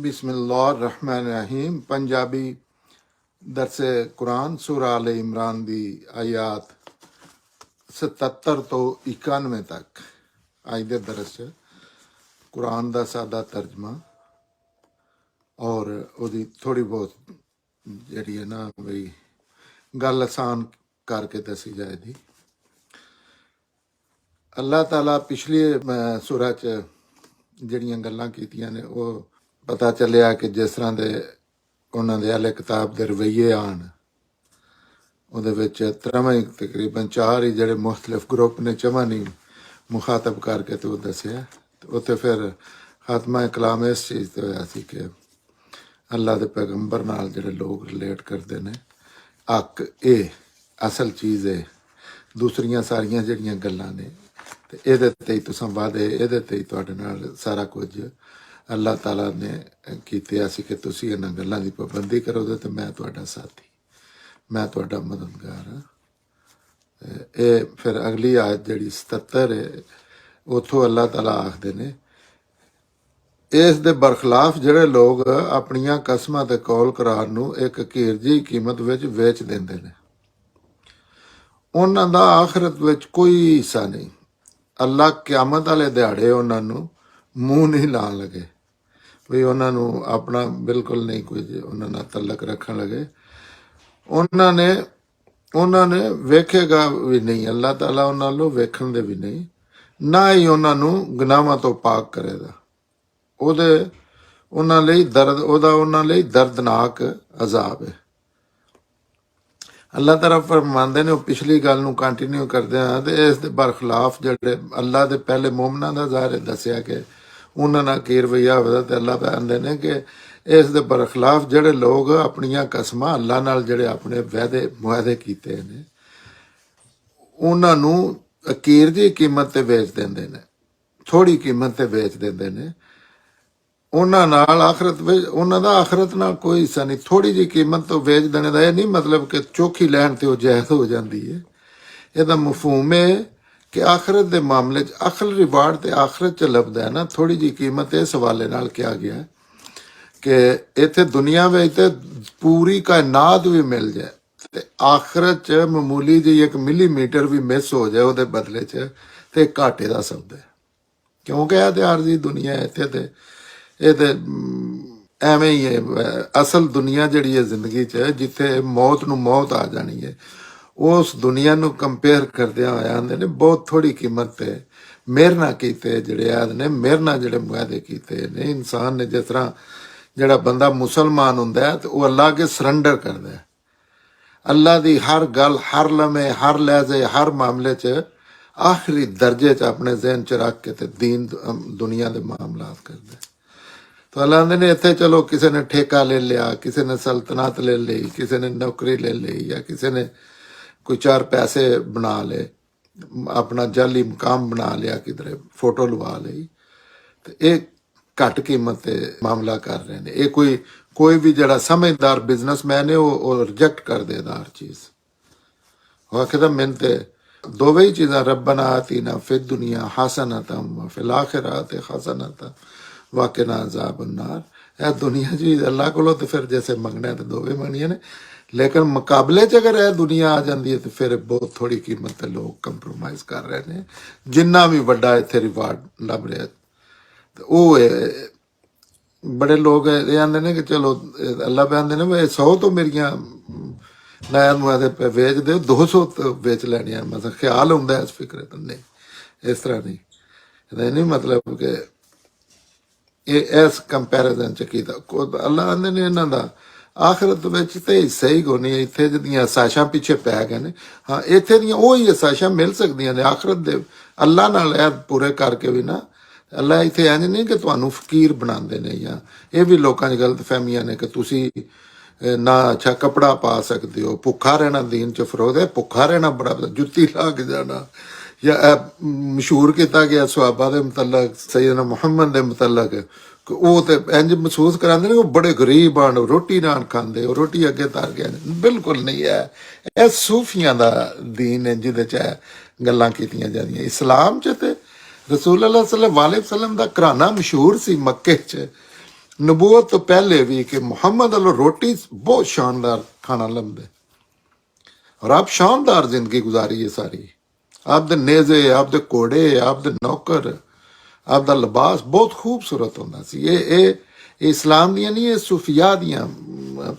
बिस्मिल्लाहिर्रहमानिर्रहीम। पंजाबी दरसे कुरान सूरा आले इमरान दी आयात 77 तो 91 तक। अज दे दरस च कुरान दा सादा तर्जमा और ओदी थोड़ी बहुत जिहड़ी है ना बई गल आसान करके दसी जाए दी। अल्लाह ताला पिछली सूरा च जिहड़ियां गल्लां कीतियां ने वो पता चलिया कि जिस तरह के उन्होंने अहले किताब के रवैये आन ਉਹਦੇ ਵਿੱਚ ਤਰ੍ਹਾਂ ਹੀ ਤਕਰੀਬਨ 4 ਹੀ ਜਿਹੜੇ ਮੁxtਲਿਫ ਗਰੁੱਪ ਨੇ ਚਵਾਂ ਨਹੀਂ ਮੁਖਾਤਬ ਕਰਕੇ ਤੇ ਉਹ ਦੱਸਿਆ ਤੇ ਉੱਥੇ ਫਿਰ ਖਾਤਮਾ ਕਲਾਮ ਇਸ ਚੀਜ਼ ਤੇ ਹੋਇਆ ਸੀ ਕਿ ਅੱਲਾ ਦੇ ਪੈਗੰਬਰ ਨਾਲ ਜਿਹੜੇ ਲੋਕ ਰਿਲੇਟ ਕਰਦੇ ਨੇ ਹੱਕ ਇਹ ਅਸਲ ਚੀਜ਼ ਹੈ, ਦੂਸਰੀਆਂ ਸਾਰੀਆਂ ਜਿਹੜੀਆਂ ਗੱਲਾਂ ਨੇ ਤੇ ਇਹਦੇ ਤੇ ਹੀ ਤੁਸੀਂ ਵਾਅਦੇ ਇਹਦੇ ਤੇ ਹੀ ਤੁਹਾਡੇ ਨਾਲ ਸਾਰਾ ਕੁਝ ਅੱਲਾਹ ਤਾਲਾ ਨੇ ਕੀਤੇ ਸੀ ਕਿ ਤੁਸੀਂ ਇਹਨਾਂ ਗੱਲਾਂ ਦੀ ਪਾਬੰਦੀ ਕਰੋਗੇ ਤੇ ਮੈਂ ਤੁਹਾਡਾ ਸਾਥੀ, मैं तुहाडा मददगार हाँ। ये फिर अगली आयत जिहड़ी 77 है उथों अल्लाह ताला आखदे ने इस दे बरखिलाफ जिहड़े लोग अपनियां कसमां ते कौल करार नूं एक घीरजी कीमत विच वेच दिंदे ने उन्हां दा आखिरत विच कोई हिस्सा नहीं। अल्लाह क़यामत वाले दिहाड़े उन्हां नूं मूँह नहीं लाण लगे भी उन्हां नूं अपना बिल्कुल नहीं कोई उन्हां नाल तलक रखण लगे। उन्होंने वेखेगा भी नहीं, अल्लाह ताला उन्होंने वेखण दे भी नहीं, ना ही उन्होंने गुनाहां तो पाक करेगा। ओदे उन्हां लई दर्द ओदा उन्हां लई दर्दनाक अजाब है। अल्लाह ताला फरमांदे ने पिछली गल नूं कंटिन्यू करदे हां ते इस दे बरखिलाफ जिहड़े अल्लाह दे पहले मोमनां दा ज़ाहिर दस्सिया कि उन्हां नाल की रवैया होवदा ते अल्लाह कहंदे ने कि इस दे बरखिलाफ जिहड़े लोग अपनियां कसमां अल्लाह नाल जिहड़े अपने वादे मुआहदे कीते ने उन्हां नूं अकीर दी कीमत ते बेच दिंदे ने, थोड़ी कीमत ते बेच दिंदे ने। उन्हां नाल आखरत विच उन्हां दा आखरत नाल कोई हिस्सा नहीं। थोड़ी जी कीमत तो बेच देने दा इह नहीं मतलब कि चोखी लैण ते ओह जायज़ हो जांदी है। इहदा मफहूम है कि आखरत दे मामले च अखल रिवार्ड ते आखरत च लभदा है ना। थोड़ी जी कीमत इस हवाले नाल किया गया है कि इत्थे दुनिया में तो पूरी कायनात भी मिल जाए ते आखिरत च मामूली जी एक मिलीमीटर भी मिस हो जाए उहदे बदले च ते घाटे दा सौदा है। क्योंकि यह ते आरजी दुनिया है, इत्थे ते ये ते एवें ही है। असल दुनिया जिहड़ी है जिंदगी च जिथे मौत नूं मौत आ जानी है उस दुनिया नूं कंपेयर करदिआं होया आंदे ने बहुत थोड़ी कीमत ते मेरे नाल कीते जिहड़े आद ने मेरे नाल जिहड़े मुआहदे कीते ने इंसान ने। जिस तरह जिहड़ा बंदा मुसलमान हुंदा है तो वह अल्लाह के सरैंडर करदा है, अल्लाह दी हर गल हर लम्हे हर लहजे हर मामले च आखिरी दर्जे च अपने जहन च रख के ते दीन दुनिया के मामलात करदा है। तो अल्लाह आंदे ने इत्थे चलो किसी ने ठेका ले लिया, किसी ने सल्तनत ले ली, किसी ने नौकरी ले ली या किसी ने कोई 4 पैसे बना ले, अपना जाली मकाम बना लिया, किधरे फोटो लवा ली, तो एक घट कीमत ते मामला कर रहे हैं। ये कोई भी जड़ा समझदार बिजनेसमैन है वो रिजेक्ट कर देगा हर चीज। वो आखिदा मिलते दोवे ही चीज़ां रब्बना आतीना फिद दुनिया हसनतम व फिल आखिरत हसनतम व क़िना अज़ाबन्नार। ए दुनिया जी अल्लाह कोलों तो फिर जैसे मंगना तो दोवे मंगनियां ने, लेकिन मुकाबले च अगर यह दुनिया आ जाती है तो फिर बहुत थोड़ी कीमत लोग कंप्रोमाइज़ कर रहे हैं। जिन्ना भी वड्डा इत्थे रिवार्ड लभ रहा तो वो बड़े लोग ये आंदे ने कि चलो अल्लाह पे आंदे ने भाई 100 तो मेरियां नायद मुआदे पे बेच दो, 200 तो बेच लैनियां। मतलब ख्याल होंदा है इस फिक्र तो नहीं, इस तरह नहीं। ये नहीं मतलब कि ये इस कंपैरिजन च कीता अल्लाह आंदे ने इन्हां दा आखिरत विच ते हिस्सा ही कोई नहीं। इत्थे जिहड़ियां साशां पिछे पै गए ने, हाँ इत्थे दियां ओही साशां मिल सकदियां ने आखिरत दे अल्लाह नाल ऐ पूरे करके भी ना। अल्लाह इत्थे इंज नहीं कि तुहानूं फकीर बनांदे ने या ये भी लोकां च गलत फहमियां ने कि तुसी ना अच्छा कपड़ा पा सकदे हो, भुखा रहना दीन च फरोद है। भुखा रहना बड़ा जुत्ती ला के जाना या मशहूर किया गया सहाबा दे मुतलक सैयदना मुहम्मद दे मुतलक वो तो इंज महसूस करांदे ने वो बड़े गरीब आन रोटी नान खांदे और रोटी अगे तर गए। बिल्कुल नहीं है। यह सूफियां दा दीन है जिहदे च गल्लां कीतियां जांदियां। इस्लाम च ते रसूल अल्लाह सल्लल्लाहु अलैहि वसल्लम दा घराना मशहूर सी मक्के च ਨਬੂਵਤ ਤੋਂ ਪਹਿਲੇ ਵੀ ਕਿ ਮੁਹੰਮਦ ਵੱਲੋਂ ਰੋਟੀ ਬਹੁਤ ਸ਼ਾਨਦਾਰ ਖਾਣਾ ਲੰਦੇ और आप शानदार जिंदगी गुजारी है सारी। आपदे नेज़े, आपदे घोड़े, आपदे नौकर, आपदा लिबास बहुत खूबसूरत होंदा सी। ये इस्लाम दियां नहीं, ये सूफिया दियां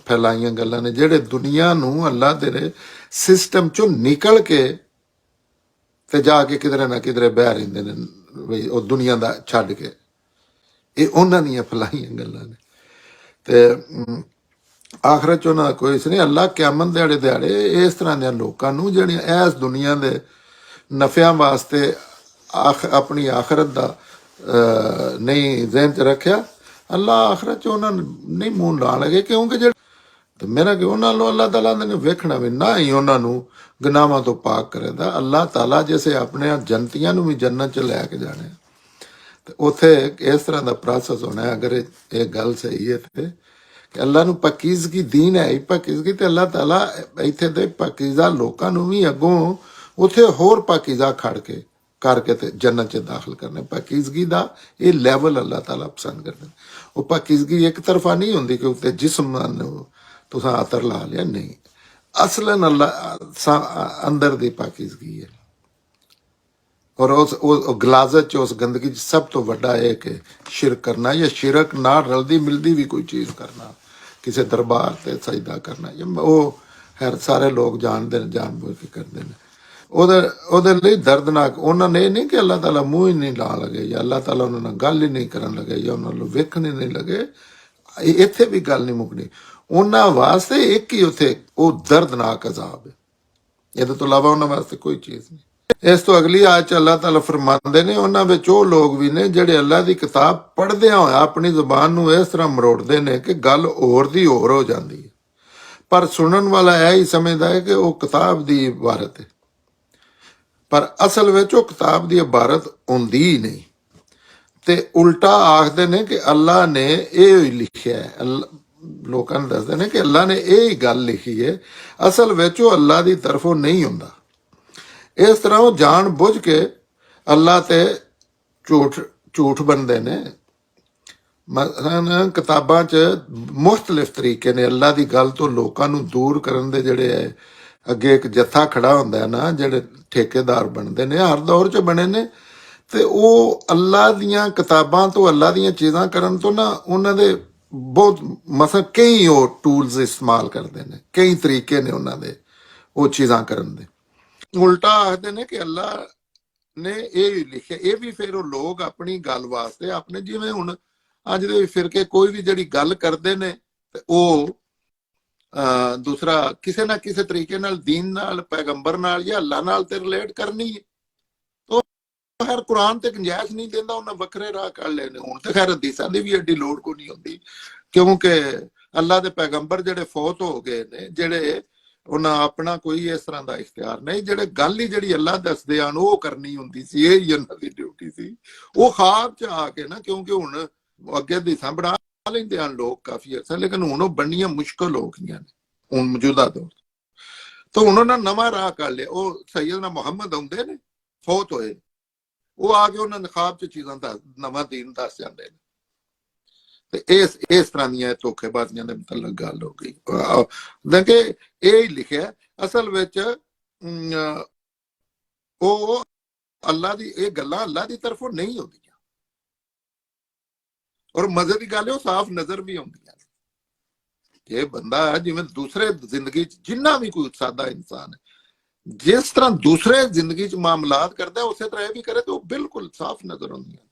फैलाइयां गल्लां ने जेड़े दुनिया नूं अल्लाह दे सिस्टम चों निकल के ते जाके किधरे ना किधरे बह रहिंदे ने बई ओ दुनिया दा छड्ड के। ये उन्हां दियां फैलाइयां गल्लां ने ते आखरत च उन्हां दा कोई नहीं। अल्लाह क्यामत दिहाड़े दिहाड़े इस तरह दे लोकां नूं ਜਿਹੜੀਆਂ इस दुनिया दे नफियां वास्ते अपनी आखरत दा नहीं जहन च रखिया, अल्लाह आखरत च उन्हां नहीं मूंह ला लगे क्योंकि जेह्ड़े ਤੇ ਮੇਰਾ ਕਿ ਉਹਨਾਂ ਨੂੰ ਅੱਲਾਹ ਤਾਲਾ ਨੇ ਵੇਖਣਾ ਵੀ ਨਾ ਹੀ ਉਹਨਾਂ ਨੂੰ ਗੁਨਾਹਾਂ ਤੋਂ ਪਾਕ ਕਰੇਦਾ। ਅੱਲਾਹ ਤਾਲਾ ਜਿਵੇਂ ਆਪਣੇ ਜੰਤੀਆਂ ਨੂੰ ਵੀ ਜੰਨਤ ਚ ਲੈ ਕੇ ਜਾਣੇ ਤੇ ਉੱਥੇ ਇਸ ਤਰ੍ਹਾਂ ਦਾ ਪ੍ਰੋਸੈਸ ਹੋਣਾ ਹੈ। ਅਗਰ ਇਹ ਗੱਲ ਸਹੀ ਹੈ ਤੇ ਕਿ ਅੱਲਾਹ ਨੂੰ ਪਾਕੀਜ਼ਗੀ ਦੀਨ ਹੈ, ਪਾਕੀਜ਼ਗੀ ਤੇ ਅੱਲਾਹ ਤਾਲਾ ਇੱਥੇ ਦੇ ਪਾਕੀਜ਼ਾ ਲੋਕਾਂ ਨੂੰ ਵੀ ਅੱਗੋਂ ਉੱਥੇ ਹੋਰ ਪਾਕੀਜ਼ਾ ਖੜ ਕੇ ਕਰਕੇ ਤੇ ਜੰਨਤ ਚ ਦਾਖਲ ਕਰਨੇ। ਪਾਕੀਜ਼ਗੀ ਦਾ ਇਹ ਲੈਵਲ ਅੱਲਾਹ ਤਾਲਾ ਪਸੰਦ ਕਰਦੇ। ਉਹ ਪਾਕੀਜ਼ਗੀ ਇੱਕ ਤਰਫਾ ਨਹੀਂ ਹੁੰਦੀ ਕਿ ਉੱਤੇ ਜਿਸਮ ਨੂੰ तुसां अतर ला लिया, नहीं। असलन अल्लाह अंदर दी पाकीज़गी है। और उस गलाजत च उस गंदगी च सब तो वड्डा है कि शिरक करना या शिरक नाल रलदी मिलदी भी कोई चीज़ करना, किसी दरबार ते सजदा करना, वो खैर सारे लोग जानते हैं, जानबूझ के करते हैं। ਉਹਦੇ ਲਈ ਦਰਦਨਾਕ ਉਹਨਾਂ ਨੇ ਨਹੀਂ ਕਿ ਅੱਲਾਹ ਤਾਲਾ ਮੂੰਹ ਹੀ ਨਹੀਂ ਲਾ ਲਗੇ ਜਾਂ ਅੱਲਾਹ ਤਾਲਾ ਉਹਨਾਂ ਨਾਲ ਗੱਲ ਹੀ ਨਹੀਂ ਕਰਨ ਲੱਗੇ ਜਾਂ ਉਹਨਾਂ ਨੂੰ ਵੇਖਣ ਹੀ ਨਹੀਂ ਲੱਗੇ। ਇੱਥੇ ਵੀ ਗੱਲ ਨਹੀਂ ਮੁੱਕਣੀ। ਉਹਨਾਂ ਵਾਸਤੇ ਇੱਕ ਹੀ ਉੱਥੇ ਉਹ ਦਰਦਨਾਕ ਅਜ਼ਾਬ ਹੈ, ਇਹਦੇ ਤੋਂ ਇਲਾਵਾ ਉਹਨਾਂ ਵਾਸਤੇ ਕੋਈ ਚੀਜ਼ ਨਹੀਂ। ਇਸ ਤੋਂ ਅਗਲੀ ਆਇਤ 'ਚ ਅੱਲਾਹ ਤਾਲਾ ਫਰਮਾਉਂਦੇ ਨੇ ਉਹਨਾਂ ਵਿੱਚ ਉਹ ਲੋਕ ਵੀ ਨੇ ਜਿਹੜੇ ਅੱਲਾਹ ਦੀ ਕਿਤਾਬ ਪੜ੍ਹਦਿਆਂ ਹੋਇਆ ਆਪਣੀ ਜ਼ੁਬਾਨ ਨੂੰ ਇਸ ਤਰ੍ਹਾਂ ਮਰੋੜਦੇ ਨੇ ਕਿ ਗੱਲ ਹੋਰ ਦੀ ਹੋਰ ਹੋ ਜਾਂਦੀ ਹੈ, ਪਰ ਸੁਣਨ ਵਾਲਾ ਇਹ ਹੀ ਸਮਝਦਾ ਹੈ ਕਿ ਉਹ ਕਿਤਾਬ ਦੀ ਇਬਾਰਤ ਹੈ, ਪਰ ਅਸਲ ਵਿੱਚ ਉਹ ਕਿਤਾਬ ਦੀ ਇਬਾਰਤ ਹੁੰਦੀ ਹੀ ਨਹੀਂ। ਤੇ ਉਲਟਾ ਆਖਦੇ ਨੇ ਕਿ ਅੱਲਾਹ ਨੇ ਇਹ ਹੀ ਲਿਖਿਆ ਹੈ। ਲੋਕਾਂ ਨੂੰ ਦੱਸਦੇ ਨੇ ਕਿ ਅੱਲਾਹ ਨੇ ਇਹ ਹੀ ਗੱਲ ਲਿਖੀ ਹੈ, ਅਸਲ ਵਿੱਚ ਉਹ ਅੱਲਾਹ ਦੀ ਤਰਫੋਂ ਨਹੀਂ ਹੁੰਦਾ। ਇਸ ਤਰ੍ਹਾਂ ਉਹ ਜਾਣ ਬੁੱਝ ਕੇ ਅੱਲਾਹ ਤੇ ਝੂਠ ਬਣਦੇ ਨੇ। ਮਸਲਨ ਕਿਤਾਬਾਂ 'ਚ ਮੁਖਤਲਿਫ ਤਰੀਕੇ ਨੇ ਅੱਲਾਹ ਦੀ ਗੱਲ ਤੋਂ ਲੋਕਾਂ ਨੂੰ ਦੂਰ ਕਰਨ ਦੇ। ਜਿਹੜੇ ਹੈ ਅੱਗੇ ਇੱਕ ਜੱਥਾ ਖੜਾ ਹੁੰਦਾ ਨਾ, ਜਿਹੜੇ ਠੇਕੇਦਾਰ ਬਣਦੇ ਨੇ, ਹਰ ਦੌਰ 'ਚ ਬਣੇ ਨੇ, ਤੇ ਉਹ ਅੱਲਾਹ ਦੀਆਂ ਕਿਤਾਬਾਂ ਤੋਂ ਅੱਲਾਹ ਦੀਆਂ ਚੀਜ਼ਾਂ ਕਰਨ ਤੋਂ ਨਾ ਉਹਨਾਂ ਦੇ ਬਹੁਤ ਮਸਲ ਕਈ ਉਹ ਟੂਲਸ ਇਸਤੇਮਾਲ ਕਰਦੇ ਨੇ, ਕਈ ਤਰੀਕੇ ਨੇ ਉਹਨਾਂ ਦੇ ਉਹ ਚੀਜ਼ਾਂ ਕਰਨ ਦੇ। ਉਲਟਾ ਆਖਦੇ ਨੇ ਕਿ ਅੱਲਾਹ ਨੇ ਇਹ ਲਿਖਿਆ। ਇਹ ਵੀ ਫਿਰ ਉਹ ਲੋਕ ਆਪਣੀ ਗੱਲ ਵਾਸਤੇ ਆਪਣੇ, ਜਿਵੇਂ ਹੁਣ ਅੱਜ ਦੇ ਫਿਰਕੇ ਕੋਈ ਵੀ ਜਿਹੜੀ ਗੱਲ ਕਰਦੇ ਨੇ ਤੇ ਉਹ ਦੂਸਰਾ ਕਿਸੇ ਨਾ ਕਿਸੇ ਤਰੀਕੇ ਨਾਲ ਦੀਨ ਨਾਲ, ਪੈਗੰਬਰ ਨਾਲ ਜਾਂ ਅੱਲਾਹ ਨਾਲ ਤੇ ਰਿਲੇਟ ਕਰਨੀ ਹੈ। ਖੈਰ ਕੁਰਾਨ ਤੇ ਗੁੰਜਾਇਸ਼ ਨਹੀਂ ਦਿੰਦਾ, ਉਹਨਾਂ ਵੱਖਰੇ ਰਾਹ ਕੱਢ ਲਏ ਨੇ। ਹੁਣ ਤੇ ਖੈਰ ਹਦੀਸਾਂ ਦੀ ਵੀ ਐਡੀ ਲੋੜ ਕੋਈ ਨਹੀਂ ਹੁੰਦੀ, ਕਿਉਂਕਿ ਅੱਲਾਹ ਦੇ ਪੈਗੰਬਰ ਜਿਹੜੇ ਫੌਤ ਹੋ ਗਏ ਨੇ, ਜਿਹੜੇ ਉਹਨਾਂ ਆਪਣਾ ਕੋਈ ਇਸ ਤਰ੍ਹਾਂ ਦਾ ਇਖਤਿਆਰ ਨਹੀਂ, ਜਿਹੜੇ ਗੱਲ ਹੀ ਜਿਹੜੀ ਅੱਲਾਹ ਦੱਸਦੇ ਹਨ ਉਹ ਕਰਨੀ ਹੁੰਦੀ ਸੀ, ਇਹ ਹੀ ਉਹਨਾਂ ਦੀ ਡਿਊਟੀ ਸੀ। ਉਹ ਖਾਬ 'ਚ ਆ ਕੇ ਨਾ, ਕਿਉਂਕਿ ਹੁਣ ਅੱਗੇ ਹਦੀਸਾਂ ਬਣਾ ਲੈਂਦੇ ਹਨ ਲੋਕ ਕਾਫੀ ਅਰਸਾ, ਲੇਕਿਨ ਹੁਣ ਉਹ ਬਣਨੀਆਂ ਮੁਸ਼ਕਲ ਹੋ ਗਈਆਂ ਨੇ ਹੁਣ ਮੌਜੂਦਾ ਦੌਰ ਤੋਂ। ਹੁਣ ਉਹਨਾਂ ਨਵਾਂ ਰਾਹ ਕੱਢ ਲਿਆ। ਉਹ ਸੈਯਦਨਾ ਮੁਹੰਮਦ ਆਉਂਦੇ ਨੇ, ਫੌਤ ਹੋਏ, ਉਹ ਆ ਕੇ ਉਹਨਾਂ ਨੇ ਖਾਬ 'ਚ ਚੀਜ਼ਾਂ ਦਾ ਨਵਾਂ ਦੀਨ ਦੱਸ ਜਾਂਦੇ ਨੇ। ਤੇ ਇਸ ਤਰ੍ਹਾਂ ਦੀਆਂ ਧੋਖੇਬਾਜ਼ੀਆਂ ਦੇ ਮਤਲਬ ਗੱਲ ਹੋ ਗਈ। ਕਿ ਇਹ ਹੀ ਲਿਖਿਆ ਅਸਲ ਵਿੱਚ ਉਹ ਅੱਲਾਹ ਦੀ ਇਹ ਗੱਲਾਂ ਅੱਲਾਹ ਦੀ ਤਰਫੋਂ ਨਹੀਂ ਹੁੰਦੀਆਂ। ਔਰ ਮਜ਼ੇ ਦੀ ਗੱਲ ਹੈ, ਉਹ ਸਾਫ਼ ਨਜ਼ਰ ਵੀ ਆਉਂਦੀਆਂ ਨੇ। ਇਹ ਬੰਦਾ ਜਿਵੇਂ ਦੂਸਰੇ ਜ਼ਿੰਦਗੀ 'ਚ ਜਿੰਨਾ ਵੀ ਕੋਈ ਸਾਦਾ ਇਨਸਾਨ ਹੈ, ਜਿਸ ਤਰ੍ਹਾਂ ਦੂਸਰੇ ਜ਼ਿੰਦਗੀ 'ਚ ਮਾਮਲਾਤ ਕਰਦਾ ਉਸੇ ਤਰ੍ਹਾਂ ਇਹ ਵੀ ਕਰੇ ਤੇ ਉਹ ਬਿਲਕੁਲ ਸਾਫ਼ ਨਜ਼ਰ ਆਉਂਦੀਆਂ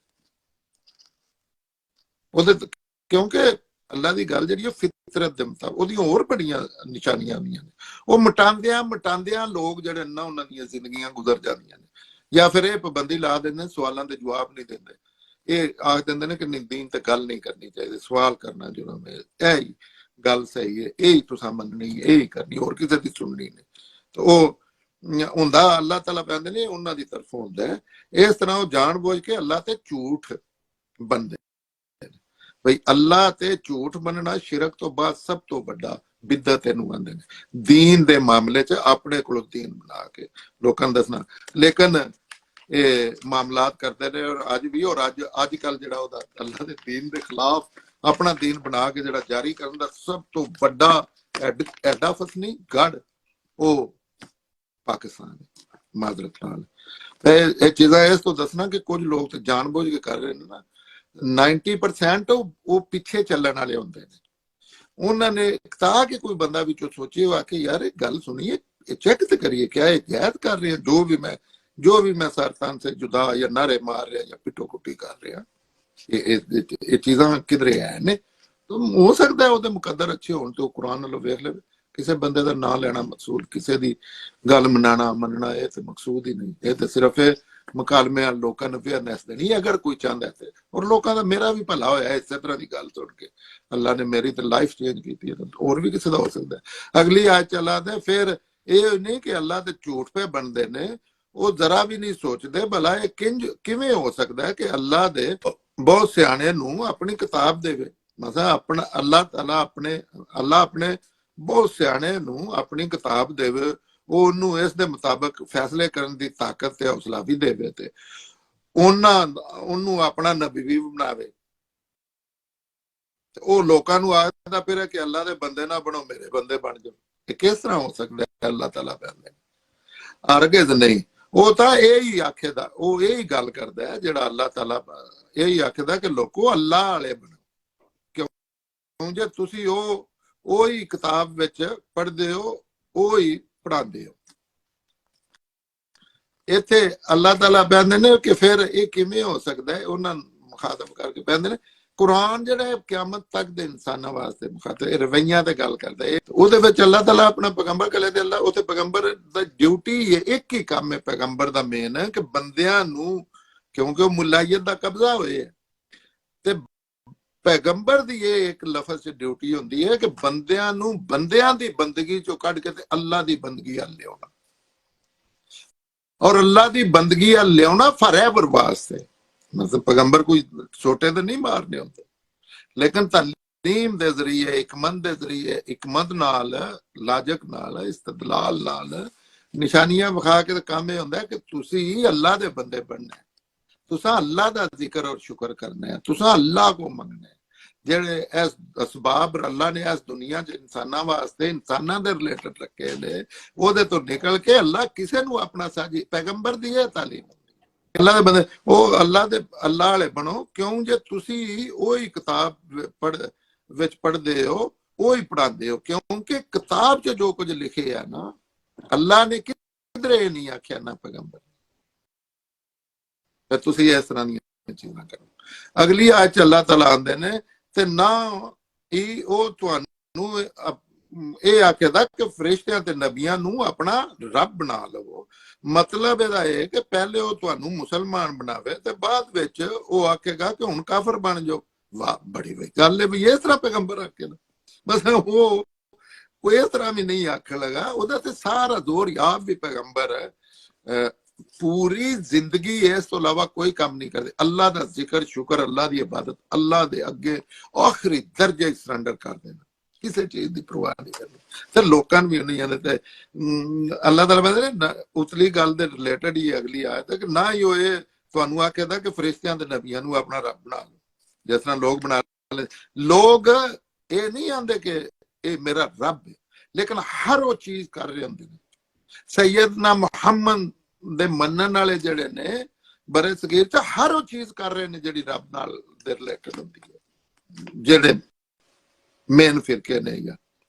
ਉਹਦੇ। ਕਿਉਂਕਿ ਅੱਲਾਹ ਦੀ ਗੱਲ ਜਿਹੜੀ ਉਹ ਫਿਤਰਤ ਦੇ ਮੁਤਾਬਕ, ਉਹਦੀਆਂ ਹੋਰ ਬੜੀਆਂ ਨਿਸ਼ਾਨੀਆਂ ਆਉਂਦੀਆਂ ਨੇ। ਉਹ ਮਟਾਉਂਦਿਆਂ ਲੋਕ ਜਿਹੜੇ ਨਾ ਉਹਨਾਂ ਦੀਆਂ ਜ਼ਿੰਦਗੀਆਂ ਗੁਜ਼ਰ ਜਾਂਦੀਆਂ ਨੇ, ਜਾਂ ਫਿਰ ਇਹ ਪਾਬੰਦੀ ਲਾ ਦਿੰਦੇ ਨੇ, ਸਵਾਲਾਂ ਦੇ ਜਵਾਬ ਨਹੀਂ ਦਿੰਦੇ। ਇਹ ਆਖ ਦਿੰਦੇ ਨੇ ਕਿ ਦੀਨ ਤੇ ਗੱਲ ਨਹੀਂ ਕਰਨੀ ਚਾਹੀਦੀ, ਸਵਾਲ ਕਰਨਾ ਜੁਰਮ ਹੈ, ਇਹ ਹੀ ਗੱਲ ਸਹੀ ਹੈ, ਇਹ ਹੀ ਤੁਸੀਂ ਮੰਨਣੀ, ਇਹ ਹੀ ਕਰਨੀ, ਹੋਰ ਕਿਸੇ ਦੀ ਸੁਣਨੀ ਨਹੀਂ। ਤੇ ਉਹ ਹੁੰਦਾ ਅੱਲਾਹ ਤਾਲਾ ਕਹਿੰਦੇ ਨੇ ਉਹਨਾਂ ਦੀ ਤਰਫੋਂ ਹੁੰਦਾ ਹੈ। ਇਸ ਤਰ੍ਹਾਂ ਉਹ ਜਾਣ ਬੁੱਝ ਕੇ ਅੱਲਾਹ ਤੇ ਝੂਠ ਬਣਦੇ। ਬਈ ਅੱਲਾਹ ਤੇ ਝੂਠ ਮੰਨਣਾ ਸ਼ਿਰਕ ਤੋਂ ਬਾਅਦ ਸਭ ਤੋਂ ਵੱਡਾ ਬਿਦਅਤ ਇਹਨੂੰ ਆਂਦੇ ਨੇ। ਦੀਨ ਦੇ ਮਾਮਲੇ 'ਚ ਆਪਣੇ ਕੋਲੋਂ ਦੀਨ ਬਣਾ ਕੇ ਲੋਕਾਂ ਨੂੰ ਦੱਸਣਾ, ਲੇਕਿਨ ਇਹ ਮਾਮਲਾਤ ਕਰਦੇ ਨੇ। ਔਰ ਅੱਜ ਵੀ, ਔਰ ਅੱਜ ਕੱਲ ਜਿਹੜਾ ਉਹਦਾ ਅੱਲਾਹ ਦੇ ਦੀਨ ਦੇ ਖਿਲਾਫ ਆਪਣਾ ਦੀਨ ਬਣਾ ਕੇ ਜਿਹੜਾ ਜਾਰੀ ਕਰਨ ਦਾ ਸਭ ਤੋਂ ਵੱਡਾ ਐਡਾ ਫਸਨੀ ਗੜ ਉਹ ਪਾਕਿਸਤਾਨ ਹੈ। ਮਾਜ਼ਰਤ ਨਾਲ ਇਹ ਚੀਜ਼ਾਂ ਇਸ ਤੋਂ ਦੱਸਣਾ ਕਿ ਕੁਝ ਲੋਕ ਤੇ ਜਾਣਬੁੱਝ ਕੇ ਕਰ ਰਹੇ ਨੇ ਨਾ, 90% ਉਹ ਪਿੱਛੇ ਚੱਲਣ ਵਾਲੇ ਹੁੰਦੇ ਨੇ। ਉਹਨਾਂ ਨੇ ਤਾਂ ਕਿ ਕੋਈ ਬੰਦਾ ਵਿੱਚੋਂ ਸੋਚੇ ਆ ਕਿ ਯਾਰ ਇਹ ਗੱਲ ਸੁਣੀਏ, ਇਹ ਚੈੱਕ ਤੇ ਕਰੀਏ ਕਿਆ ਇਹ ਜਾਇਜ਼ ਕਰ ਰਹੇ हैं, जो भी मैं सरतान से जुदा या नारे मार रहा या पिटो कुटी कर रहा, ये चीज़ां किधरे है ने। तो हो सकता है ਉਹਦੇ ਮੁਕੱਦਰ ਅੱਛੇ ਹੋਣ ਤੇ ਉਹ ਕੁਰਾਨ ਨਾਲੋਂ ਵੇਖ ਲਵੇ। ਕਿਸੇ ਬੰਦੇ ਦਾ ਨਾਂ ਲੈਣਾ ਮਕਸੂਦ, ਕਿਸੇ ਦੀ ਗੱਲ ਮੰਨਣਾ ਇਹ ਤੇ ਮਕਸੂਦ ਹੀ ਨਹੀਂ। ਇਹ ਤੇ ਸਿਰਫ ਮੁਕਾਲਮੇ ਆ, ਲੋਕਾਂ ਨੂੰ ਅਵੇਅਰਨੈਸ ਦੇਣੀ ਅਗਰ ਕੋਈ ਚਾਹੁੰਦਾ ਤੇ। ਔਰ ਲੋਕਾਂ ਦਾ ਮੇਰਾ ਵੀ ਭਲਾ ਹੋਇਆ ਇਸੇ ਤਰ੍ਹਾਂ ਦੀ ਗੱਲ ਸੁਣ ਕੇ। ਅੱਲਾ ਨੇ ਮੇਰੀ ਤੇ ਲਾਈਫ ਚੇਂਜ ਕੀਤੀ ਹੈ, ਹੋਰ ਵੀ ਕਿਸੇ ਦਾ ਹੋ ਸਕਦਾ। ਅਗਲੀ ਆਇਤ ਚਲਾ ਤੇ ਫਿਰ ਇਹ ਨਹੀਂ ਕਿ ਅੱਲਾ ਤੇ ਝੂਠ ਪੇ ਬਣਦੇ ਨੇ, ਉਹ ਜ਼ਰਾ ਵੀ ਨਹੀਂ ਸੋਚਦੇ ਭਲਾ ਇਹ ਕਿਵੇਂ ਹੋ ਸਕਦਾ ਹੈ ਕਿ ਅੱਲਾ ਦੇ ਬਹੁਤ ਸਿਆਣੇ ਨੂੰ ਆਪਣੀ ਕਿਤਾਬ ਦੇਵੇ। ਮਸਾ ਆਪਣਾ ਅੱਲਾ ਤਾਲਾ ਆਪਣੇ ਬਹੁਤ ਸਿਆਣੇ ਨੂੰ ਆਪਣੀ ਕਿਤਾਬ ਦੇਵੇ, ਉਹਨੂੰ ਇਸ ਦੇ ਮੁਤਾਬਕ ਫੈਸਲੇ ਕਰਨ ਦੀ ਤਾਕਤ ਤੇ ਹੌਸਲਾ ਵੀ ਦੇਵੇ, ਤੇ ਉਹਨੂੰ ਆਪਣਾ ਨਬੀ ਵੀ ਬਣਾਵੇ। ਉਹ ਲੋਕਾਂ ਨੂੰ ਆਖਦਾ ਫਿਰ ਕਿ ਅੱਲਾ ਦੇ ਬੰਦੇ ਨਾ ਬਣੋ, ਮੇਰੇ ਬੰਦੇ ਬਣ ਜਾਓ। ਇਹ ਕਿਸ ਤਰ੍ਹਾਂ ਹੋ ਸਕਦਾ ਹੈ? ਅੱਲਾ ਤਾਲਾ ਬੰਦੇ ਹਰਗਿਜ਼ ਨਹੀਂ। ਉਹ ਤਾਂ ਇਹੀ ਆਖੇਦਾ, ਉਹ ਇਹੀ ਗੱਲ ਕਰਦਾ ਹੈ ਜਿਹੜਾ ਅੱਲਾ ਤਾਲਾ ਇਹੀ ਆਖੇਦਾ ਕਿ ਲੋਕੋ ਅੱਲਾ ਵਾਲੇ ਬਣੋ, ਕਿਉਂ ਜੇ ਤੁਸੀਂ ਉਹੀ ਕਿਤਾਬ ਵਿੱਚ ਪੜ੍ਹਦੇ ਹੋ, ਉਹੀ ਪੜ੍ਹਾਉਂਦੇ ਹੋ। ਇੱਥੇ ਅੱਲਾ ਤਾਲਾ ਕਹਿੰਦੇ ਨੇ ਕਿ ਫਿਰ ਇਹ ਕਿਵੇਂ ਹੋ ਸਕਦਾ ਹੈ? ਉਹਨਾਂ ਮੁਖਾਤਬ ਕਰਕੇ ਕਹਿੰਦੇ ਨੇ ਕੁਰਾਨ ਜਿਹੜਾ ਕਿਆਮਤ ਤੱਕ ਦੇ ਇਨਸਾਨਾਂ ਵਾਸਤੇ ਮੁਖਾਤਬ ਰਵਈਆਂ ਤੇ ਗੱਲ ਕਰਦਾ ਹੈ। ਉਹਦੇ ਵਿੱਚ ਅੱਲਾ ਤਾਲਾ ਆਪਣਾ ਪੈਗੰਬਰ ਕਲੇ ਤੇ ਅੱਲਾ ਉੱਥੇ ਪੈਗੰਬਰ ਦਾ ਡਿਊਟੀ ਹੈ, ਇੱਕ ਹੀ ਕੰਮ ਹੈ ਪੈਗੰਬਰ ਦਾ ਮੇਨ ਹੈ ਕਿ ਬੰਦਿਆਂ ਨੂੰ, ਕਿਉਂਕਿ ਉਹ ਮੁਲਾਇਤ ਦਾ ਕਬਜ਼ਾ ਹੋਏ ਹੈ, ਤੇ ਪੈਗੰਬਰ ਦੀ ਇਹ ਇੱਕ ਲਫ਼ਜ਼ ਚ ਡਿਊਟੀ ਹੁੰਦੀ ਹੈ ਕਿ ਬੰਦਿਆਂ ਨੂੰ ਬੰਦਿਆਂ ਦੀ ਬੰਦਗੀ ਚੋਂ ਕੱਢ ਕੇ ਤੇ ਅੱਲਾ ਦੀ ਬੰਦਗੀ ਵੱਲ ਲਿਆਉਣਾ। ਔਰ ਅੱਲਾ ਦੀ ਬੰਦਗੀ ਵੱਲ ਲਿਆਉਣਾ ਫਰੈਬਰ ਵਾਸਤੇ। ਮਤਲਬ ਪੈਗੰਬਰ ਕੋਈ ਛੋਟੇ ਤੇ ਨਹੀਂ ਮਾਰਨੇ ਹੁੰਦੇ, ਲੇਕਿਨ ਤਾਲੀਮ ਦੇ ਜ਼ਰੀਏ, ਹਕਮਤ ਦੇ ਜ਼ਰੀਏ, ਹਕਮਤ ਨਾਲ, ਲਾਜਕ ਨਾਲ, ਇਸਤਦਲਾਲ ਨਾਲ ਨਿਸ਼ਾਨੀਆਂ ਵਿਖਾ ਕੇ ਕੰਮ ਇਹ ਹੁੰਦਾ ਕਿ ਤੁਸੀਂ ਅੱਲਾ ਦੇ ਬੰਦੇ ਬਣਨਾ, ਤੁਸੀਂ ਅੱਲਾ ਦਾ ਜ਼ਿਕਰ ਔਰ ਸ਼ੁਕਰ ਕਰਨਾ ਹੈ, ਤੁਸੀਂ ਅੱਲਾ ਕੋ ਮੰਗਣਾ ਹੈ। ਜਿਹੜੇ ਇਸ ਅਸਬਾਬ ਅੱਲਾ ਨੇ ਇਸ ਦੁਨੀਆ 'ਚ ਇਨਸਾਨਾਂ ਵਾਸਤੇ, ਇਨਸਾਨਾਂ ਦੇ ਰਿਲੇਟਡ ਰੱਖੇ ਨੇ, ਉਹਦੇ ਤੋਂ ਨਿਕਲ ਕੇ ਅੱਲਾ ਕਿਸੇ ਨੂੰ ਆਪਣਾ ਸਾਜੀ, ਪੈਗੰਬਰ ਦੀ ਇਹ ਤਾਲੀਮ ਅੱਲਾ ਦੇ ਬੰਦੇ ਉਹ ਅੱਲਾ ਵਾਲੇ ਬਣੋ, ਕਿਉਂ ਜੇ ਤੁਸੀਂ ਉਹੀ ਕਿਤਾਬ ਵਿੱਚ ਪੜ੍ਹਦੇ ਹੋ, ਉਹੀ ਪੜ੍ਹਾਉਂਦੇ ਹੋ। ਕਿਉਂਕਿ ਕਿਤਾਬ 'ਚ ਜੋ ਕੁਝ ਲਿਖਿਆ ਨਾ, ਅੱਲਾ ਨੇ ਕਿਧਰੇ ਨਹੀਂ ਆਖਿਆ ਨਾ ਪੈਗੰਬਰ, ਤੇ ਤੁਸੀਂ ਇਸ ਤਰ੍ਹਾਂ ਦੀਆਂ ਚੀਜ਼ਾਂ ਕਰੋ। ਅਗਲੀ ਆਇਤ 'ਚ ਅੱਲਾ ਤਾਲਾ ਆਉਂਦੇ ਨੇ ਤੇ ਨਾ ਹੀ ਉਹ ਤੁਹਾਨੂੰ ਇਹ ਆਖਦਾ ਕਿ ਫਰਿਸ਼ਤਿਆਂ ਤੇ ਨਬੀਆਂ ਨੂੰ ਆਪਣਾ ਰੱਬ ਬਣਾ ਲਵੋ। ਮਤਲਬ ਇਹਦਾ ਇਹ ਕਿ ਪਹਿਲੇ ਉਹ ਤੁਹਾਨੂੰ ਮੁਸਲਮਾਨ ਬਣਾਵੇ ਤੇ ਬਾਅਦ ਵਿੱਚ ਉਹ ਆਖੇਗਾ ਕਿ ਹੁਣ ਕਾਫਰ ਬਣ ਜਾਓ। ਵਾਹ, ਬੜੀ ਵਈ ਗੱਲ ਹੈ ਵੀ ਇਸ ਤਰ੍ਹਾਂ ਪੈਗੰਬਰ ਆਖੇਗਾ। ਬਸ ਉਹ ਕੋਈ ਇਸ ਤਰ੍ਹਾਂ ਵੀ ਨਹੀਂ ਆਖਣ ਲਗਾ, ਉਹਦਾ ਤੇ ਸਾਰਾ ਜ਼ੋਰ ਆਪ ਵੀ ਪੈਗੰਬਰ ਹੈ, ਪੂਰੀ ਜ਼ਿੰਦਗੀ ਇਸ ਤੋਂ ਇਲਾਵਾ ਕੋਈ ਕੰਮ ਨਹੀਂ ਕਰਦੇ। ਅੱਲਾ ਦਾ ਜ਼ਿਕਰ, ਸ਼ੁਕਰ, ਅੱਲਾ ਦੀ ਇਬਾਦਤ, ਅੱਲਾ ਦੇ ਅੱਗੇ ਆਖਰੀ ਦਰਜੇ ਸਰੈਂਡਰ ਕਰ ਦੇਣਾ, ਕਿਸੇ ਚੀਜ਼ ਦੀ ਪਰਵਾਹ ਨਹੀਂ ਕਰਨੀ। ਤੇ ਲੋਕਾਂ ਨੂੰ ਵੀ ਨਹੀਂ ਆਉਂਦੇ। ਤੇ ਅੱਲਾ ਤਾਲਾ ਕਹਿੰਦੇ ਨੇ ਉਤਲੀ ਗੱਲ ਦੇ ਰਿਲੇਟਡ ਹੀ ਅਗਲੀ ਆਇਤ ਹੈ ਕਿ ਨਾ ਹੀ ਉਹ ਇਹ ਤੁਹਾਨੂੰ ਆਖਦਾ ਕਿ ਫਰਿਸ਼ਤਿਆਂ ਤੇ ਨਬੀਆਂ ਨੂੰ ਆਪਣਾ ਰੱਬ ਬਣਾ ਲਓ, ਜਿਸ ਤਰ੍ਹਾਂ ਲੋਕ ਬਣਾ ਲੈ। ਲੋਕ ਇਹ ਨਹੀਂ ਆਉਂਦੇ ਕਿ ਇਹ ਮੇਰਾ ਰੱਬ ਹੈ, ਲੇਕਿਨ ਹਰ ਉਹ ਚੀਜ਼ ਕਰ ਰਹੇ ਹੁੰਦੇ ਨੇ। ਸੈਯਦਨਾ ਮੁਹੰਮਦ ਦੇ ਮੰਨਣ ਵਾਲੇ ਜਿਹੜੇ ਨੇ ਬਰੇ ਸਗੀਰ ਚ ਹਰ ਉਹ ਚੀਜ਼ ਕਰ ਰਹੇ ਨੇ ਜਿਹੜੀ ਰੱਬ ਨਾਲ ਦੇ ਰਿਲੇਟਡ ਹੁੰਦੀ ਹੈ। ਜਿਹੜੇ ਮੇਨ ਫਿਰਕੇ ਨੇ,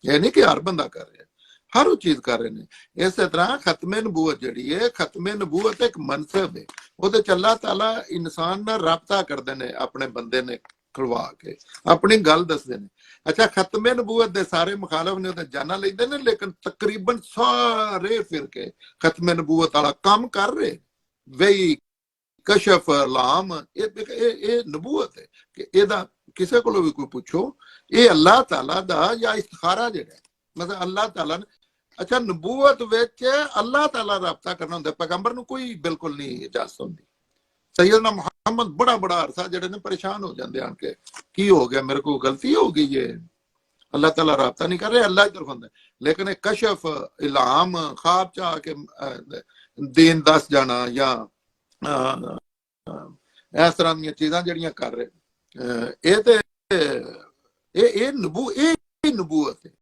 ਇਹ ਨਹੀਂ ਕਿ ਹਰ ਬੰਦਾ ਕਰ ਰਿਹਾ, ਹਰ ਉਹ ਚੀਜ਼ ਕਰ ਰਹੇ ਨੇ। ਇਸੇ ਤਰ੍ਹਾਂ ਖਤਮੇ ਨਬੂਵਤ ਜਿਹੜੀ ਹੈ, ਖਤਮੇ ਨਬੂਵਤ ਇੱਕ ਮਨਸਬ ਹੈ, ਉਹਦੇ ਚ ਅੱਲਾਹ ਤਾਲਾ ਇਨਸਾਨ ਨਾਲ ਰਾਬਤਾ ਕਰਦੇ ਨੇ, ਆਪਣੇ ਬੰਦੇ ਨੇ ਖਲਵਾ ਕੇ ਆਪਣੀ ਗੱਲ ਦੱਸਦੇ ਨੇ। ਅੱਛਾ, ਖਤਮੇ ਨਬੂਵਤ ਦੇ ਸਾਰੇ ਮੁਖਾਲਫ ਨੇ ਉਹਦੇ ਜਾਨਾਂ ਲੈਂਦੇ ਨੇ, ਲੇਕਿਨ ਤਕਰੀਬਨ ਸਾਰੇ ਫਿਰਕੇ ਖਤਮੇ ਨਬੂਵਤ ਵਾਲਾ ਕੰਮ ਕਰ ਰਹੇ। ਵਹੀ ਕਸ਼ਫ ਲਾਮ ਇਹ ਨਬੂਵਤ ਹੈ ਕਿ ਇਹਦਾ ਕਿਸੇ ਕੋਲੋਂ ਵੀ ਕੋਈ ਪੁੱਛੋ, ਇਹ ਅੱਲਾਹ ਤਾਲਾ ਦਾ ਜਾਂ ਇਸਤਿਖਾਰਾ ਜਿਹੜਾ, ਮਤਲਬ ਅੱਲਾਹ ਤਾਲਾ ਨੇ। ਅੱਛਾ, ਨਬੂਵਤ ਵਿੱਚ ਅੱਲਾਹ ਤਾਲਾ ਰਾਬਤਾ ਕਰਨਾ ਹੁੰਦਾ, ਪੈਗੰਬਰ ਨੂੰ ਕੋਈ ਬਿਲਕੁਲ ਨਹੀਂ ਇਜਾਜ਼ਤ ਹੁੰਦੀ। ਸੈਯਦਨਾ ਮੁਹੰਮਦ ਬੜਾ ਅਰਸਾ ਜਿਹੜੇ ਨੇ ਪਰੇਸ਼ਾਨ ਹੋ ਜਾਂਦੇ ਆਣ ਕੇ, ਕੀ ਹੋ ਗਿਆ, ਮੇਰੇ ਕੋਲ ਗਲਤੀ ਹੋ ਗਈ ਹੈ, ਅੱਲਾਹ ਤਾਲਾ ਰਾਬਤਾ ਨਹੀਂ ਕਰ ਰਿਹਾ, ਅੱਲਾਹ ਹੀ ਤਰਫ ਹੁੰਦਾ। ਲੇਕਿਨ ਇਹ ਕਸ਼ਫ, ਇਲਹਾਮ, ਖਾਬ ਚ ਆ ਕੇ ਦੀਨ ਦੱਸ ਜਾਣਾ ਜਾਂ ਇਸ ਤਰ੍ਹਾਂ ਦੀਆਂ ਚੀਜ਼ਾਂ ਜਿਹੜੀਆਂ ਕਰ ਰਹੇ, ਇਹ ਤੇ ਇਹ ਨਬੂਵਤ ਹੈ।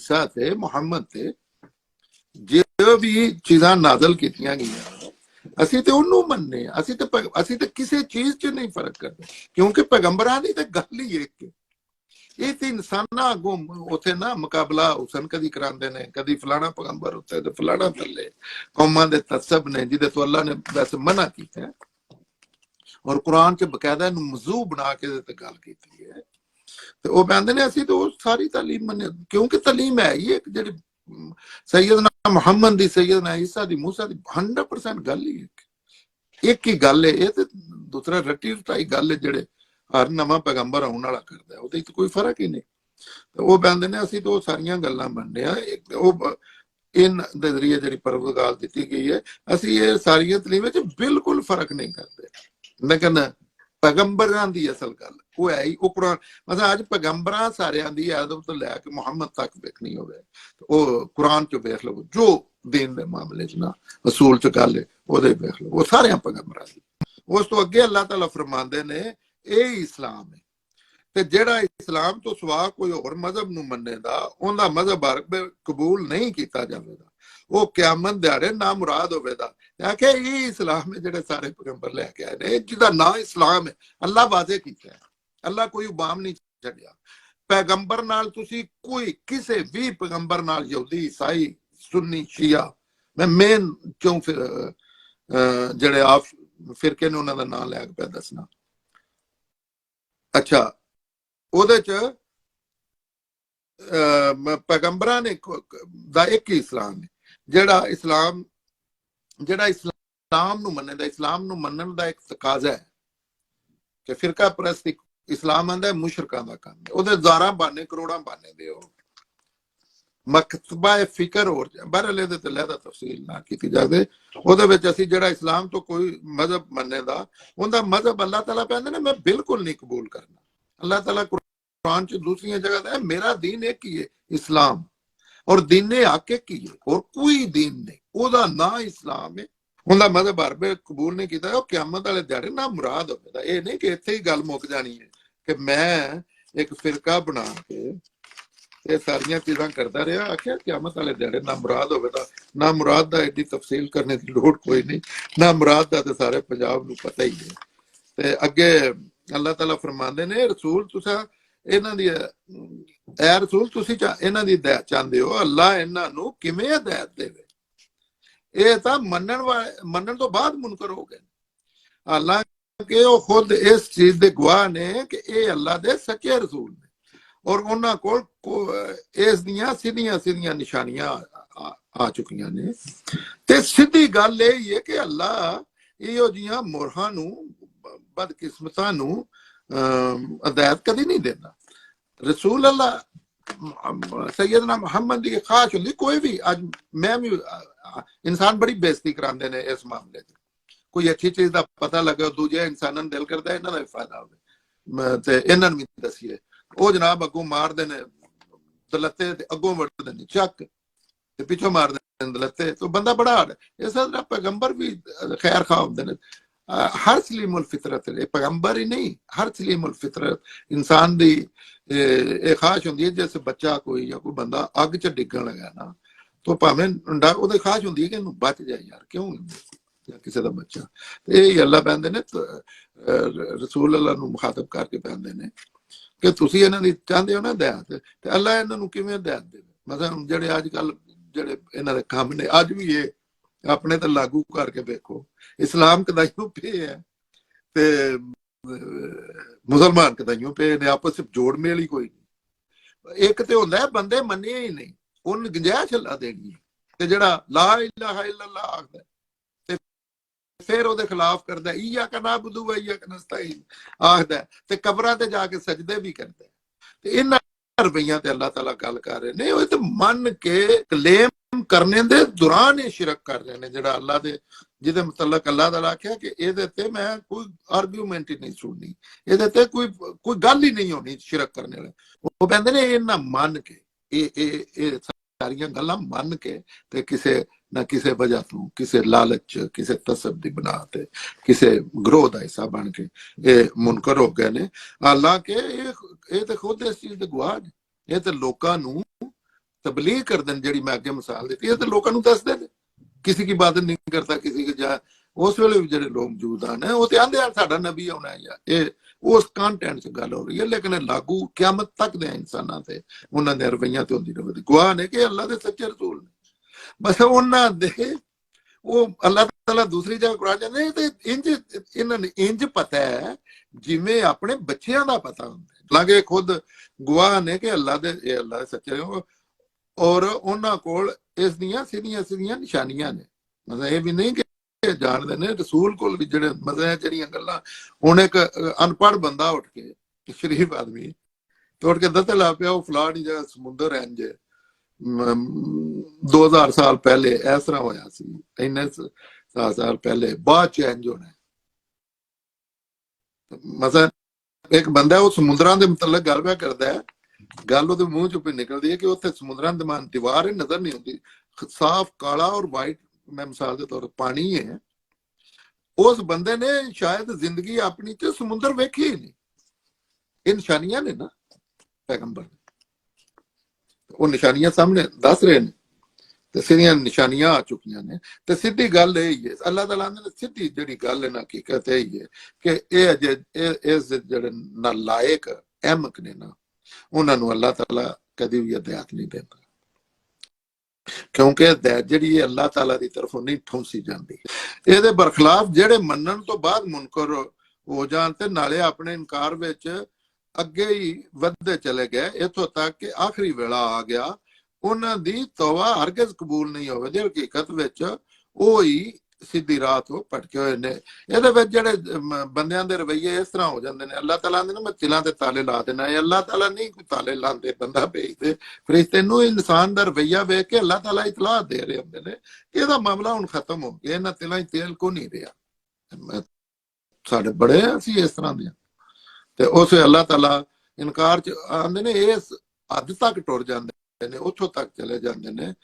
ईसा ते मुहम्मद ते जो भी चीज़ां नाज़ल कीतियां गईयां ਅਸੀਂ ਤੇ ਉਹਨੂੰ ਮੰਨਨੇ ਆ ਅਸੀਂ ਤੇ ਕਿਸੇ ਚੀਜ਼ 'ਚ ਨਹੀਂ ਫਰਕ ਕਰਦੇ ਕਿਉਂਕਿ ਪੈਗੰਬਰਾਂ ਦੀ ਤੇ ਗੱਲ ਹੀ ਇੱਕ ਇਹ ਤੇ ਇਨਸਾਨਾਂ ਅੱਗੋਂ ਉੱਥੇ ਨਾ ਮੁਕਾਬਲਾ ਹੁਸਨ ਕਦੀ ਕਰਾਉਂਦੇ ਨੇ ਕਦੀ ਫਲਾਣਾ ਪੈਗੰਬਰ ਉੱਤੇ ਤੇ ਫਲਾਣਾ ਥੱਲੇ ਕੌਮਾਂ ਦੇ ਤਸਬ ਨੇ ਜਿਹਦੇ ਤੋਂ ਅੱਲਾ ਨੇ ਵੈਸੇ ਮਨਾ ਕੀਤਾ ਔਰ ਕੁਰਾਨ 'ਚ ਬਕਾਇਦਾ ਇਹਨੂੰ ਮਜ਼ੂ ਬਣਾ ਕੇ ਤੇ ਗੱਲ ਕੀਤੀ ਹੈ ਤੇ ਉਹ ਕਹਿੰਦੇ ਨੇ ਅਸੀਂ ਤਾਂ ਉਹ ਸਾਰੀ ਤਾਲੀਮ ਮੰਨੇ ਕਿਉਂਕਿ ਤਾਲੀਮ ਹੈ ਹੀ ਇੱਕ ਜਿਹੜੀ सैयदना मुहम्मद दी सैयदना ईसा दी मूसा दी 100% गल ही एक ही गल है ये ते दूसरा रटी रटाई गल है जेड़े हर नवा पैगंबर आने वाला करदा है ओदे च कोई फर्क ही नहीं तो वो कहंदे ने ਅਸੀਂ तो सारियां गल्लां मनने आ ਉਹ इन दे जरिए जेड़ी परवरदिगार दित्ती गई है ਅਸੀਂ ਇਹ ਸਾਰੀਆਂ ਤਲੀਮ ਵਿੱਚ ਬਿਲਕੁਲ ਫਰਕ ਨਹੀਂ ਕਰਦੇ लेकिन पैगंबरां दी असल गल वो है ही कुरान मतलब अज पैगंबरां सारियां दी आदम तो लैके मुहम्मद तक देखनी होवे वो कुरान च देख लो जो दीन दे मामले च ना असूल च गल है ओदे देख लो वो सारे पैगंबरां दी उस तो अगे अल्लाह ताला फरमांदे ने ये इस्लाम है ते जेड़ा इस्लाम तो सिवा कोई होर मजहब नूं मन्नेदा उहदा मजहब कबूल नहीं कीता जावेगा वो क्यामत दिहाड़े ना मुराद होवेगा आखे ये इस्लाम है जेड़े सारे पैगंबर लेके आए ने जिहदा नाम इस्लाम है अल्लाह वाजे कीता है अल्लाह कोई उबाम नहीं छड्डिया पैगंबर नाल तुसी कोई किसी भी पैगंबर नाल यहूदी ईसाई सुन्नी शिया मैं मेन क्यों फिर जेड़े आप फिरके ने उन्हां दा नाम लैके पे दसना अच्छा ਉਹਦੇ ਚ ਪੈਗੰਬਰਾਂ ਨੇ ਦਾ ਇੱਕ ਹੀ ਇਸਲਾਮ ਹੈ ਜਿਹੜਾ ਇਸਲਾਮ ਨੂੰ ਮੰਨਦਾ ਇਸਲਾਮ ਨੂੰ ਮੰਨਣ ਦਾ ਇੱਕ ਤਕਾਜ਼ਾ ਹੈ ਕਿ ਫਿਰਕਾ ਪ੍ਰਸਤੀ ਇਸਲਾਮ ਆਂਦਾ ਮੁਸ਼ਰਕਾਂ ਦਾ ਕੰਮ ਹੈ ਉਹਦੇ ਹਜ਼ਾਰਾਂ ਬਾਨੇ ਕਰੋੜਾਂ ਬਾਨੇ ਦੇ ਉਹ ਮਕਤਬਾ ਫਿਕਰ ਹੋਰ ਬਰਲੇ ਦੇ ਤੇ ਲਹਿਦਾ ਤਫਸੀਲ ਨਾ ਕੀਤੀ ਜਾਵੇ ਉਹਦੇ ਵਿੱਚ ਅਸੀਂ ਜਿਹੜਾ ਇਸਲਾਮ ਤੋਂ ਕੋਈ ਮਜ਼ਹਬ ਮੰਨੇਦਾ ਉਹਦਾ ਮਜ਼ਹਬ ਅੱਲਾਹ ਤਾਲਾ ਕਹਿੰਦੇ ਨੇ ਮੈਂ ਬਿਲਕੁਲ ਨਹੀਂ ਕਬੂਲ ਕਰਨਾ अल्लाह ताला कुरान च दूसरी जगह है मेरा दीन एक ही है इस्लाम और दीन हक एक ही है और कोई दीन नहीं ओदा ना इस्लाम है उनका मजहब हर वे कबूल नहीं किया क्यामत वाले दिहाड़े ना मुराद होगा ये नहीं कि इत्थे ही गल मुक जानी है कि मैं एक फिरका बना के ये सारियां चीज़ां करता रहा आखिया क्यामत वाले दिहाड़े ना मुराद होगा ना मुराद दा एडी तफसील करने की लोड़ कोई नहीं ना मुराद दा ते सारे पंजाब नूं पता ही है ते अगे अल्लाह ताला फरमांदे ने रसूल तुसा इन्हां दी ऐ रसूल तुसी इन्हां दी हिदायत चाहंदे हो अल्लाह इन्हां नूं किवें हिदायत देवे ये तां मनण तो बाद मुनकर हो गए हालांकि वो खुद इस चीज दे गवाह ने कि ये अल्लाह दे सच्चे रसूल ने और उन्हां कोल इस दियां सीधियां निशानियां आ चुकियां ने ते सीधी गल ये है कि अल्लाह इहो जिहां मोहरां नूं बदकिस्मतां नूं हिदायत कदी नहीं देता रसूल अल्लाह सैयदना मुहम्मद की खास होंगी कोई भी अज मैं भी इंसान बड़ी बेइज्जती करांदे ने इस मामले च कोई अच्छी चीज का पता लगे दूजे इंसानां दिल करदा इन्हां दा भी फायदा होवे ते इन्हां नूं भी दसीए वो जनाब अगों मारदे ने दलत्ते ते अगों वड़दे ने चक ते पिछों मारदे ने दलत्ते तो बंदा बड़ा हाड़ इस तरह पैगंबर भी खैर खा होंदे ने हर सलीमुल फितरत है पैगंबर ही नहीं हर सलीमुल फितरत इंसान दी एक खाश होंदी है जैसे बच्चा कोई या कोई बंदा अग च डिगन लगा ना तो भावें डर ओदे खाश होंदी है कि इहनूं बच जाए यार क्यों या किसी दा बच्चा ते यही अल्लाह कहंदे ने रसूल अल्लाह नूं मुखातब करके कहंदे ने कि तुसीं इन्हां दी चाहंदे हो ना हिदायत ते अल्लाह इन्हां नूं किवें हिदायत देवे मतलब जेड़े अजकल जेड़े इन्हां दे काम ने अज भी ये अपने तो लागू करके देखो इस्लाम कदाइयों पे है ते मुसलमान कदाइयों पे ने आपस में जोड़ मेल ही कोई नहीं एक तो होंदा है बंदे मन्ने ही नहीं उन गुंजाइश अल्लाह देनी ते जेड़ा ला इलाहा इल्लल्लाह आखदा ते फिर ओदे खिलाफ करदा इया का नाबुदु व इया का नस्तईन आखदा ते कब्रां ते जाके सजदे भी करदा ते इन्हां रवैयां ते अल्लाह ताला गल कर रहे ने ओह ते मन के क्लेम करने दे दौरान ये शिरक कर रहे हैं जेड़ा अल्लाह दे जिहदे मुतल्लक अल्लाह ताला आख्या कि इहदे ते मैं कोई आर्गूमेंट ही नहीं सुननी इहदे ते कोई गल ही नहीं होनी शिरक करने वाले वो कहंदे ने इन्हां मन के ए सारियां गल्लां मन के ते किसे ना किसे वजह तो किसे लालच किसे तसब दी बना ते किसे ग्रोह दा हिस्सा बन के ये मुनकर हो गए ने हालांकि ये ते खुद इस चीज दे गवाह ने ये ते लोकां नूं तबलीग करते हैं, जी मैं अगे मिसाल दी है, तो लोगों को दसते हैं किसी की इबादत नहीं करता, किसी की जा उस वेले भी जो लोग मौजूद हैं वो तो आंदे साडा नबी आना है, या ये उस कंटेंट च गल हो रही है, लेकिन लागू क्यामत तक दे इंसानां ते उन्हां दे रवैयां ते होंदी रवे गवाह ने कि अल्लाह दे सच्चे रसूल ने। बस उन्हां दे वो अल्लाह ताला दूसरी जगह कुरान जाने ते इंज इन्हां ने इंज पता है जिवें अपने बच्चियां दा पता हुंदा है, हालांकि खुद गवाह ने कि अल्लाह दे सच्चे, और उन्हां कोल इस दियां सीधियां सीधियां निशानियां ने। मतलब ये भी नहीं कि जानते ने रसूल कोल भी जेड़े मतलब जेड़ियां गल्लां हुण एक अनपढ़ बंदा उठ के शरीफ आदमी तो उठ के दस्सण लग पिया वो फलानी जगह समुंदर इंज 2000 साल पहले इस तरह होया सी, इन्ने साल पहले बाद च इंज होना है। मतलब एक बंदा वो समुद्रां दे मतलब गल पिया करदा है, गल ਉਹਦੇ ਮੂੰਹ ਚੋਂ ਵੀ ਨਿਕਲਦੀ ਹੈ कि ਉੱਥੇ ਸਮੁੰਦਰਾਂ ਦੇ ਮਾਨ ਦੀਵਾਰ ਹੀ ਨਜ਼ਰ नहीं आती, साफ काला और वाइट, मैं मिसाल के तौर पर पानी है। उस बंदे ने शायद जिंदगी अपनी च समुंदर वेखी ही नहीं। ये निशानियां ने ना पैगंबर, वो निशानियां सामने दस रहे हैं, तो सीधियां निशानियां आ चुकी ने। तो सीधी गल यही है, अल्लाह ताला ने सीधी जी गल है ना हकीकत यही है कि इस जेड़े नालायक अहमक ने ना उन्होंने अल्लाह ताला कभी भी हदायत नहीं देता, क्योंकि हदायत जी अल्लाह ताला की तरफों नहीं ठूंसी जाती। ये बरखिलाफ जेड़े मनन तो बाद मुनकर हो जान ते नाले अपने इनकार विच अगे ही वधदे चले गए, इथों तक कि आखिरी वेला आ गया उन्हां दी तौबा हरगिज़ कबूल नहीं होवे। हकीकत विच वो ही सीधी राह तो भटके हुए ने। ਇਹਦੇ ਵਿੱਚ ਜਿਹੜੇ ਬੰਦਿਆਂ ਦੇ ਰਵਈਏ ਇਸ ਤਰ੍ਹਾਂ ਹੋ ਜਾਂਦੇ ਨੇ, ਅੱਲਾਹ ਤਾਲਾ ਨੇ ਮੈਂ ਦਿਲਾਂ ਤੇ ਤਾਲੇ ਲਾ ਦੇਣਾ ਹੈ, ਅੱਲਾਹ ਤਾਲਾ ਨਹੀਂ ਕੋਈ ਤਾਲੇ ਲਾਉਂਦੇ, ਬੰਦਾ ਭੇਜਦੇ ਫਰਿਸ਼ਤੇ ਨੂੰ। ਇਨਸਾਨ ਦਾ ਰਵਈਆ ਵੇਖ ਕੇ ਅੱਲਾਹ ਤਾਲਾ ਇਤਲਾਹ ਦੇ ਰਹੇ ਹੁੰਦੇ ਨੇ ਕਿ ਇਹਦਾ ਮਾਮਲਾ ਹੁਣ ਖਤਮ ਹੋ ਗਿਆ, ਇਹਨਾਂ ਤਿਲਾਂ ਹੀ ਤੇਲ ਕੋ ਨਹੀਂ ਰਿਹਾ। ਸਾਡੇ ਬੜੇ ਅਸੀਂ ਇਸ ਤਰ੍ਹਾਂ ਦੇ, ਤੇ ਉਸ ਅੱਲਾਹ ਤਾਲਾ ਇਨਕਾਰ ਚ ਆਉਂਦੇ ਨੇ, ਇਸ ਹੱਦ ਤੱਕ ਟੁਰ ਜਾਂਦੇ ਨੇ, ਉੱਥੋਂ ਤੱਕ ਚਲੇ ਜਾਂਦੇ ਨੇ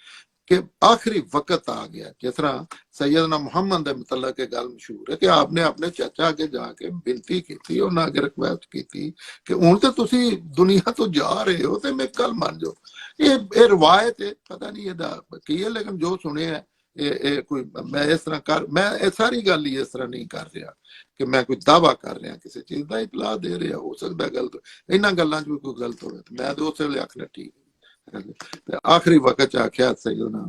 कि आखिरी वक्त आ गया। जिस तरह सैयदना मुहम्मद के मतलब गल मशहूर है कि आपने अपने चाचा अगे जाके बिनती की थी, उन्हें अगे रिक्वेस्ट की थी कि हुण ते तुसी दुनिया तो जा रहे हो तो मेरी गल मान जाओ। ये रिवायत है, पता नहीं ਇਹਦਾ की है, लेकिन जो सुने है ये कोई मैं इस तरह कर, मैं सारी गल ही इस तरह नहीं कर रहा कि मैं कोई दावा कर रहा किसी चीज का, इतला दे रहा। हो सकता गलत इन्हां गल्लां च कोई गलत हो, मैं तो उस वेले आखना ठीक। आखिरी वक्त आख्या सैयदना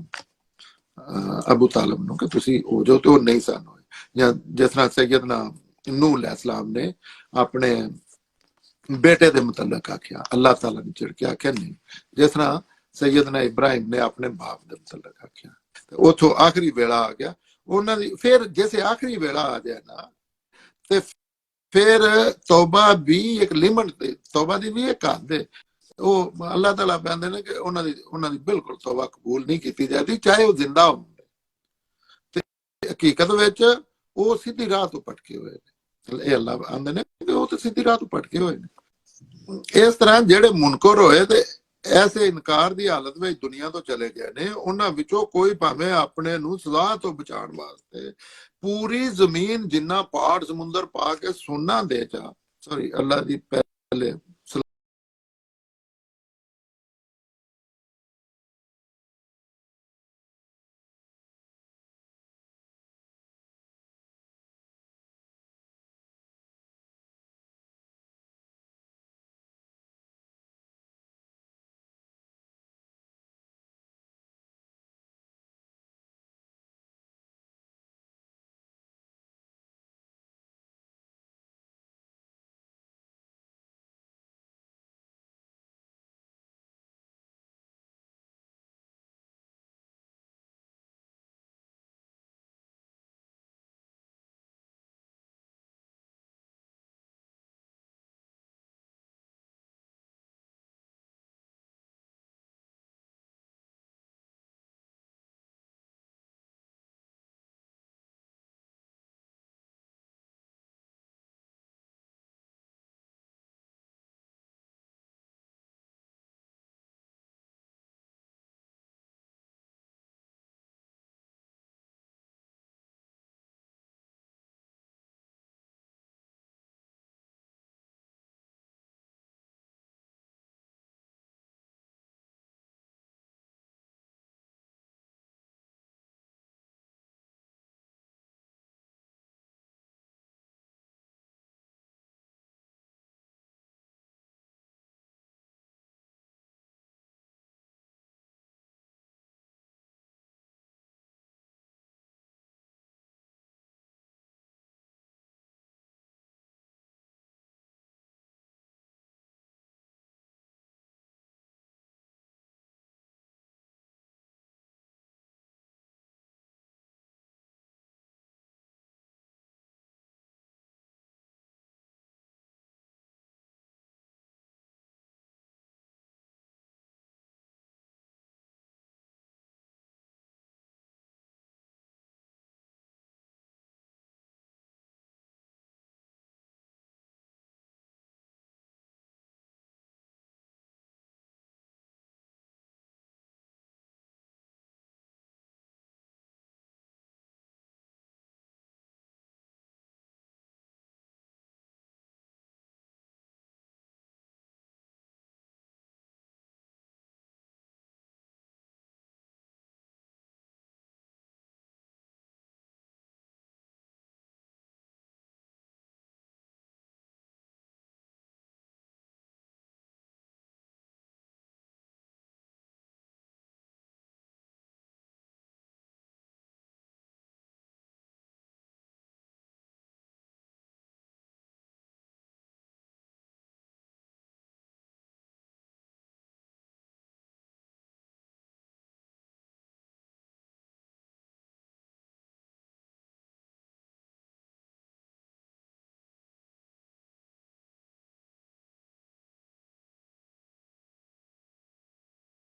अबू तालिब नु कि तुसी हो जाओ, तो नहीं सन होए। या जिस तरह सैयदना नूह अलैहिस्सलाम ने अपने बेटे के मुतलक आख्या, अल्लाह ताला ने चिड़ के आख्या नहीं। जिस तरह सैयदना इब्राहिम ने अपने बाप के मुतलक आख्या, उथों आखिरी वेला आ गया उन्होंने। फिर जैसे आखिरी वेला आ जाए ना, तो फिर तौबा भी एक लिमिट, तौबा की भी एक हद है। वो अल्लाह ताला कहते हैं कि उन्होंने बिल्कुल तौबा कबूल नहीं की जाती, चाहे वो जिंदा हो। हकीकत विच वो सीधी राह तो भटके हुए ने, अल्लाह आंदे ने कि वो तो सीधी राह तो भटके हुए ने। इस तरह जेड़े मुनकर होए ते ऐसे इनकार की हालत में दुनिया तो चले गए ने, उन्हां विचों कोई भावें अपने नूं सज़ा तो बचाउण वास्ते पूरी जमीन जिन्ना पहाड़ समुंदर पा के सोना दे जा, सॉरी अल्लाह दी पहले